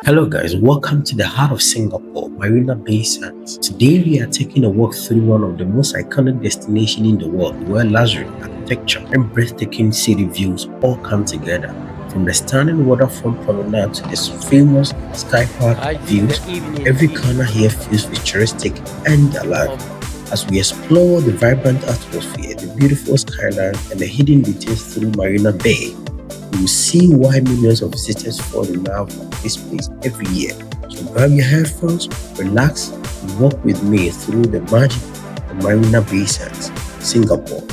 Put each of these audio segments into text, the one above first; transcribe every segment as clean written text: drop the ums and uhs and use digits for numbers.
Hello guys, welcome to the heart of Singapore, Marina Bay Sands. Today we are taking a walk through one of the most iconic destinations in the world where luxury, architecture and breathtaking city views all come together. From the stunning waterfront promenade to the famous sky park views, every corner here feels futuristic and alive. As we explore the vibrant atmosphere, the beautiful skyline and the hidden details through Marina Bay, you will see why millions of visitors fall in love with this place every year. So grab your headphones, relax, and walk with me through the magic of Marina Bay Sands, Singapore.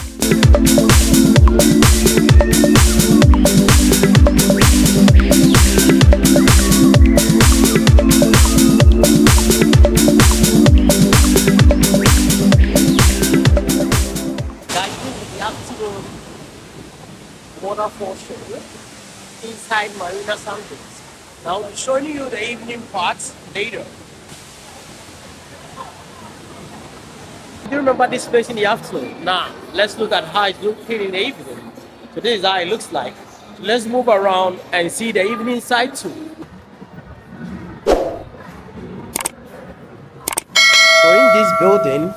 Guys, this is the afternoon waterfall show inside Marina Sands. Now I'll be showing you the evening parts later. Do you remember this place in the afternoon? Now let's look at how it's looking in the evening. So this is how it looks like. So let's move around and see the evening side too. So in this building,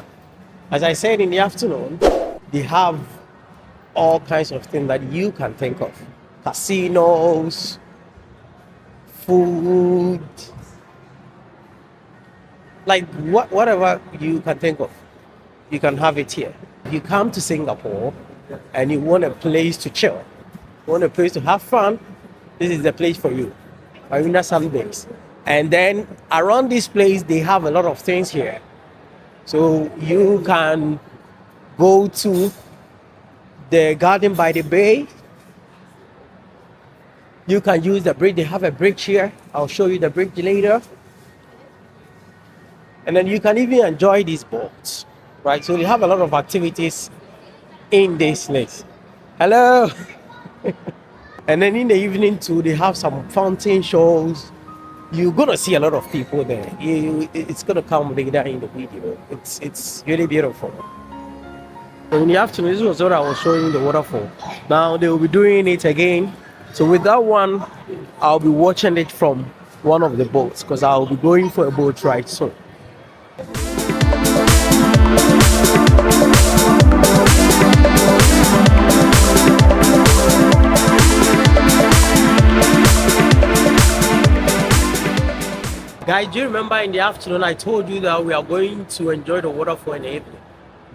as I said in the afternoon, they have all kinds of things that you can think of. Casinos, food, like whatever you can think of, you can have it here. If you come to Singapore and you want a place to chill, you want a place to have fun, this is the place for you. Marina Sands. And then around this place, they have a lot of things here. So you can go to the garden by the bay. You can use the bridge. They have a bridge here. I'll show you the bridge later. And then you can even enjoy these boats, right? So they have a lot of activities in this place. Hello. And then in the evening too, they have some fountain shows. You're gonna see a lot of people there. It's gonna come later in the video. It's really beautiful. So in the afternoon, this was what I was showing you, the waterfall. Now they will be doing it again. So with that one, I'll be watching it from one of the boats because I'll be going for a boat ride soon. Guys, do you remember in the afternoon I told you that we are going to enjoy the waterfall in the evening?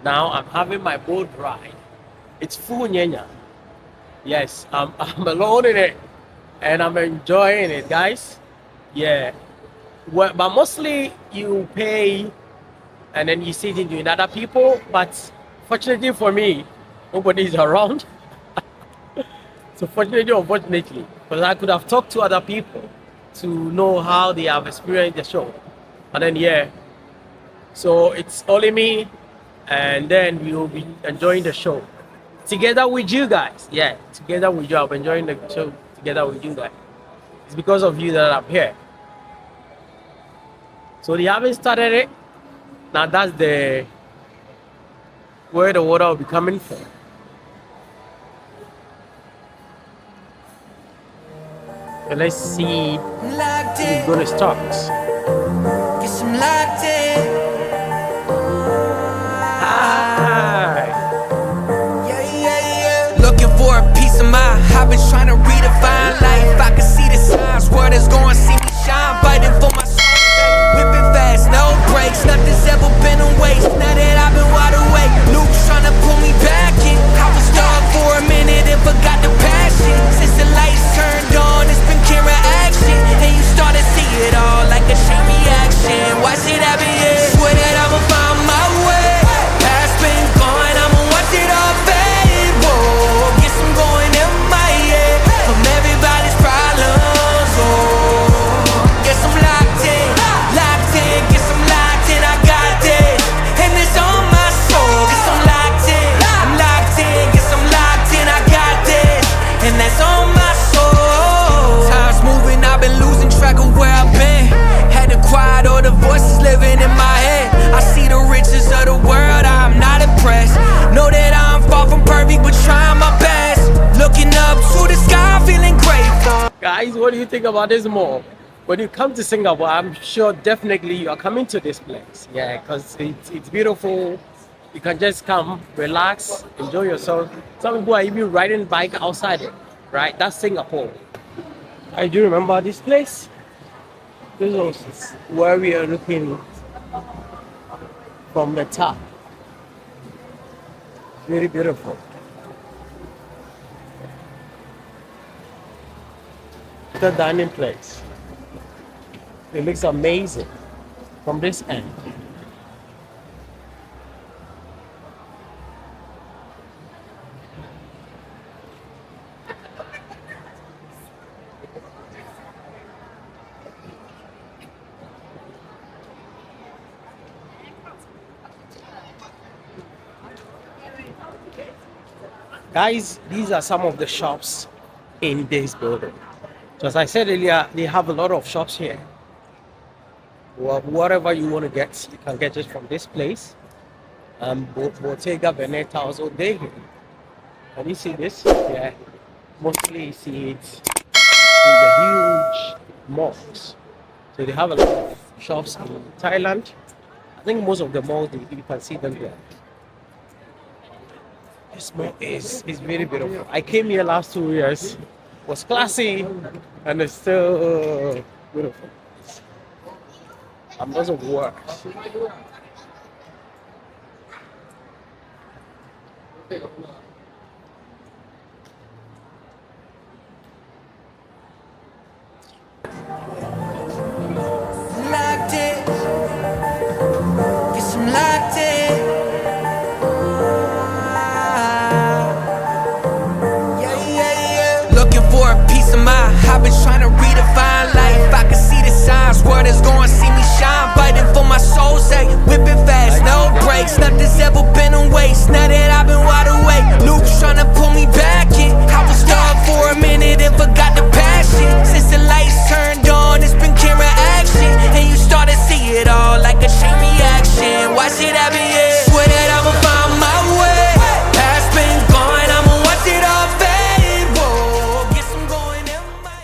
Now I'm having my boat ride. It's full nyenya. Yes, I'm alone in it and I'm enjoying it, guys. Yeah. Well, but mostly you pay and then you sit in with other people. But fortunately for me, nobody is around. So fortunately or unfortunately, because I could have talked to other people to know how they have experienced the show. And then yeah. So it's only me and then we will be enjoying the show together with you guys. Yeah, together with you. I'm enjoying the show together with you guys. It's because of you that I'm here. So they haven't started it. Now that's the where the water will be coming from. So let's see if it's gonna start. Guess I'm locked in. Looking for a piece of mind. I've been trying to redefine life. I can see the signs. Word is going, see me shine. Fighting for my soul. Whipping fast, no brakes. Nothing's ever been a waste. Now that I've been wide awake, Luke's trying to pull me back in. I was dark for a minute and forgot the passion. Since the lights turned on, it's been camera action. And you start to see it all like a chain reaction. Watch it happen, yeah. Swear that I'ma find my way. Past been gone, I'ma watch it all fade. Whoa, guess I'm going in my head from everybody's problems. Oh, guess I'm locked in, guess I'm locked in. I got this, and it's on my soul. Guess I'm locked in, guess I'm locked in. I got this, and that's on my soul. Time's moving, I've been losing track of where I've been. Had to quiet all the voices living in my head. I see the riches of the world, I'm not impressed. Know that I'm far from perfect, but trying my best. Looking up to the sky, feeling grateful. Guys, what do you think about this mall? when you come to Singapore, I'm sure definitely you are coming to this place. Yeah, because it's beautiful. You can just come, relax, enjoy yourself. Some people are even riding bike outside it, right? That's Singapore. I do remember this place. This was where we are looking from the top. Very beautiful. The dining place. It looks amazing from this end. Guys, these are some of the shops in this building. So as I said earlier, they have a lot of shops here. Whatever you want to get, you can get it from this place. Bottega Veneta also there. Can you see this? Yeah. Mostly you see it in the huge malls. So they have a lot of shops in Thailand. I think most of the malls you can see them there. This mall is very beautiful. I came here last 2 years. It was classy and it's still beautiful. I'm lots of work. Locked in. Guess I'm locked in. Looking for a piece of mind. I've been trying to redefine life. I can see the signs. World is going to see me shine. Fighting for my soul's sake. Whipping fast, no brakes. Nothing's ever been a waste. Now that I've been wide awake. Loops trying to pull me back in. I was stuck for a minute and forgot the passion. Since the lights turned on, it's been camera action. And you start to see it all like a chain reaction. Watch it happen, yeah. Swear that I'ma find my way. Past been gone, I'ma watch it all fade. Whoa, guess I'm going in my...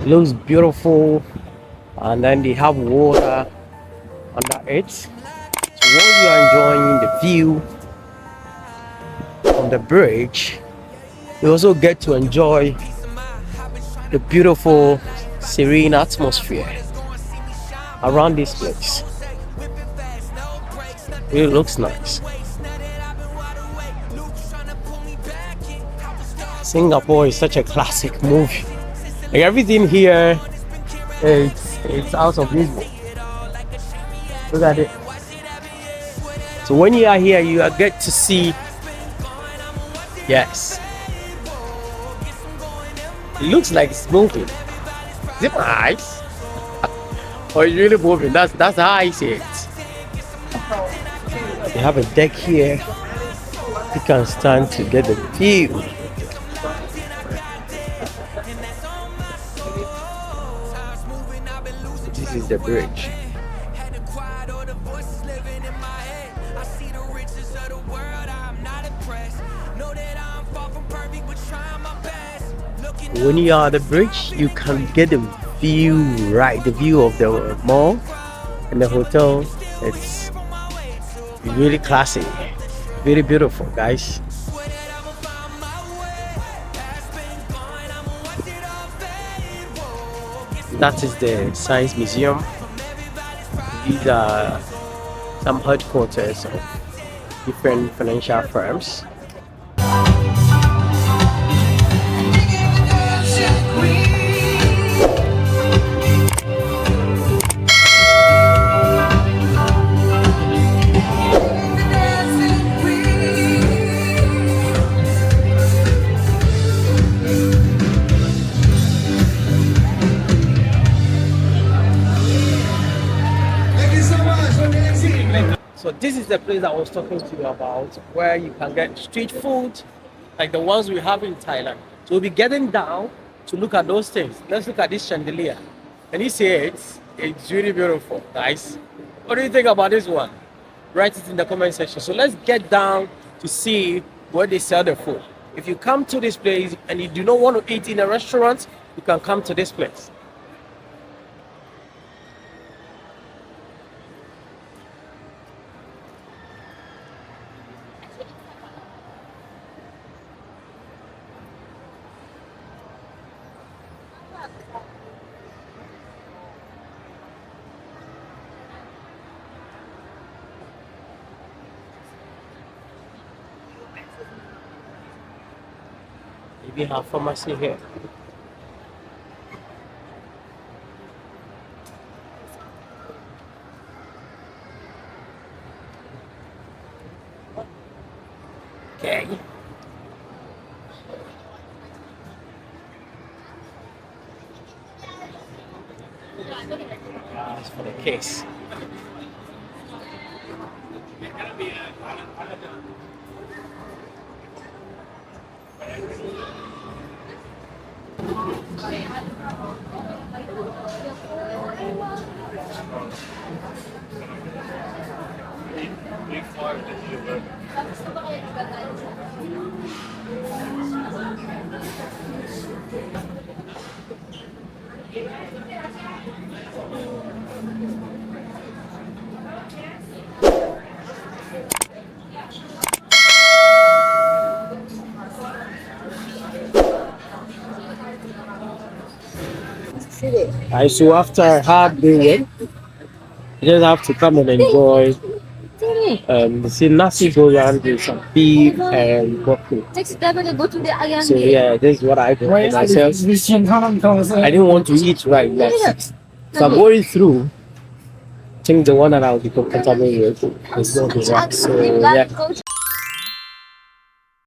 It looks beautiful, and then they have water under it. So while you are enjoying the view on the bridge, you also get to enjoy the beautiful serene atmosphere around this place. It looks nice. Singapore is such a classic movie. Like everything here, it's out of this world. Look at it. So when you are here, you get to see. Yes. It looks like it's moving. Is it my eyes? Or it's really moving? That's how I see it. You have a deck here. You can stand to get the view. This is the bridge. When you are at the bridge, you can get the view, right? The view of the mall and the hotel. It's really classy, very beautiful, guys. That is the Science Museum. These are some headquarters of different financial firms. So this is the place I was talking to you about, where you can get street food like the ones we have in Thailand. So we'll be getting down to look at those things. Let's look at this chandelier. And you see it's really beautiful, guys. What do you think about this one? Write it in the comment section. So let's get down to see where they sell the food. If you come to this place and you do not want to eat in a restaurant, you can come to this place. We have pharmacy here. Okay. That's for the case. Alright, so after a hard day work, you just have to come and enjoy see nasi goreng with some beef and broccoli. So yeah, this is what I got for myself. I didn't want to eat right now. So I'm going through. I think the one that I'll be comfortable with is going to be right. So yeah.